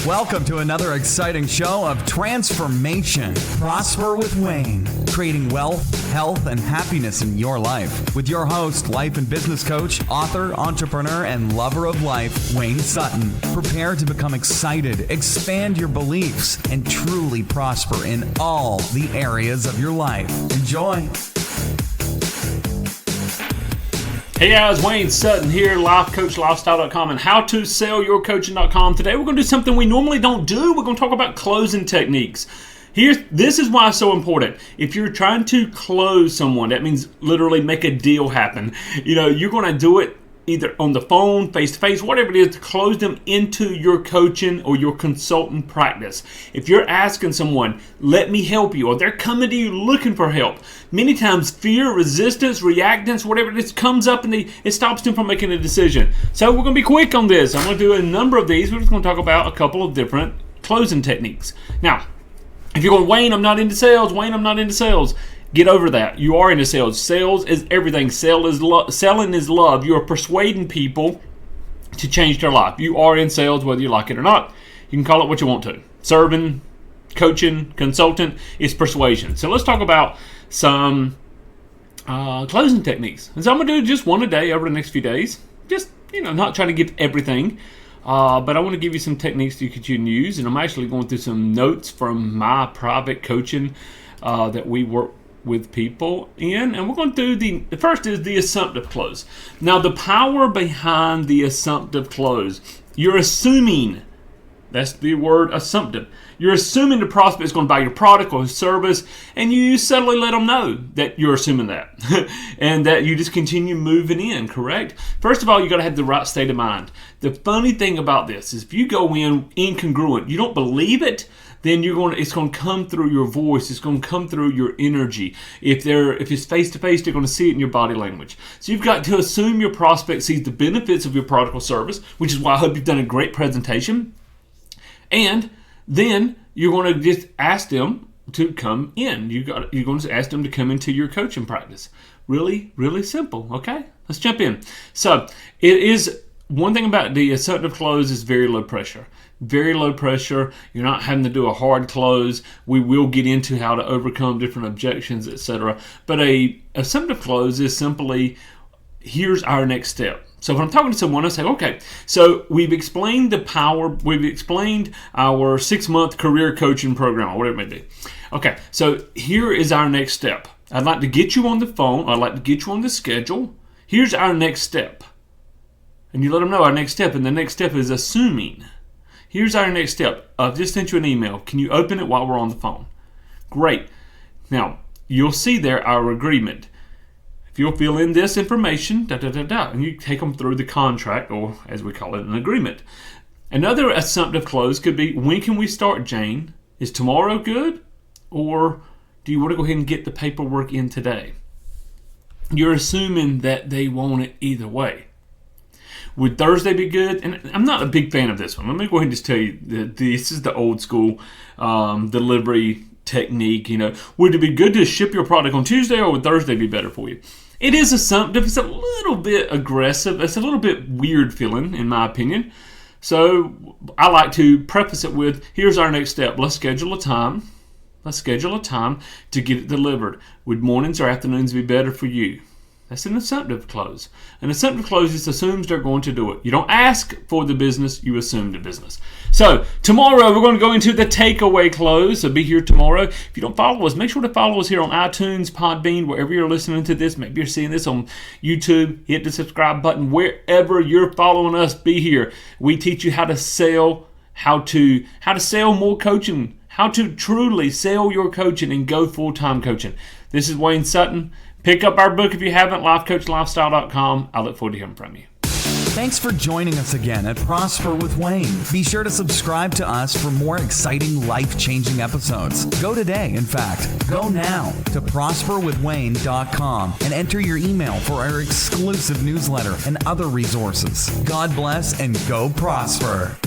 Welcome to another exciting show of transformation. Prosper with Wayne, creating wealth, health, and happiness in your life. With your host, life and business coach, author, entrepreneur, and lover of life, Wayne Sutton. Prepare to become excited, expand your beliefs, and truly prosper in all the areas of your life. Enjoy. Hey guys, Wayne Sutton here, lifecoachlifestyle.com and howtosellyourcoaching.com. Today we're going to do something we normally don't do. We're going to talk about closing techniques. This is why it's so important. If you're trying to close someone, that means literally make a deal happen. You're going to do it either on the phone, face-to-face, whatever it is, to close them into your coaching or your consultant practice. If you're asking someone, let me help you, or they're coming to you looking for help, many times fear, resistance, reactance, whatever it is, comes up and it stops them from making a decision. So we're going to be quick on this. I'm going to do a number of these. We're just going to talk about a couple of different closing techniques. Now, if you're going, Wayne, I'm not into sales. Wayne, I'm not into sales. Get over that. You are into sales. Sales is everything. Selling is love. You are persuading people to change their life. You are in sales whether you like it or not. You can call it what you want to. Serving, coaching, consultant is persuasion. So let's talk about some closing techniques. And so I'm going to do just one a day over the next few days. Just, not trying to give everything. But I want to give you some techniques that you can use. And I'm actually going through some notes from my private coaching that we work with people in, and we're going to do the first is the assumptive close. Now, the power behind the assumptive close, you're assuming, that's the word assumptive, you're assuming the prospect is going to buy your product or service, and you subtly let them know that you're assuming that and that you just continue moving in, correct? First of all, you got to have the right state of mind. The funny thing about this is if you go in incongruent, you don't believe it, then it's going to come through your voice. It's going to come through your energy. If it's face-to-face, they're going to see it in your body language. So you've got to assume your prospect sees the benefits of your product or service, which is why I hope you've done a great presentation. And then you're going to just ask them to come in. You're going to ask them to come into your coaching practice. Really, really simple, okay? Let's jump in. So it is one thing about the assumptive close is very low pressure. Very low pressure. You're not having to do a hard close. We will get into how to overcome different objections, etc. But a assumptive close is simply, here's our next step. So if I'm talking to someone, I say, okay, so we've explained the power, we've explained our 6-month career coaching program, or whatever it may be. Okay, so here is our next step. I'd like to get you on the phone. I'd like to get you on the schedule. Here's our next step. And you let them know our next step, and the next step is assuming. Here's our next step. I've just sent you an email. Can you open it while we're on the phone? Great. Now, you'll see there our agreement. If you'll fill in this information, and you take them through the contract, or as we call it, an agreement. Another assumptive close could be, when can we start, Jane? Is tomorrow good? Or do you want to go ahead and get the paperwork in today? You're assuming that they want it either way. Would Thursday be good? And I'm not a big fan of this one. Let me go ahead and just tell you that this is the old school delivery technique. Would it be good to ship your product on Tuesday, or would Thursday be better for you? It is assumptive. It's a little bit aggressive. It's a little bit weird feeling, in my opinion. So I like to preface it with, here's our next step. Let's schedule a time. Let's schedule a time to get it delivered. Would mornings or afternoons be better for you? That's an assumptive close. An assumptive close just assumes they're going to do it. You don't ask for the business, you assume the business. So tomorrow we're going to go into the takeaway close. So be here tomorrow. If you don't follow us, make sure to follow us here on iTunes, Podbean, wherever you're listening to this. Maybe you're seeing this on YouTube. Hit the subscribe button. Wherever you're following us, be here. We teach you how to sell, how to sell more coaching, how to truly sell your coaching and go full-time coaching. This is Wayne Sutton. Pick up our book if you haven't, lifecoachlifestyle.com. I look forward to hearing from you. Thanks for joining us again at Prosper with Wayne. Be sure to subscribe to us for more exciting, life-changing episodes. Go today, in fact. Go now to prosperwithwayne.com and enter your email for our exclusive newsletter and other resources. God bless and go prosper.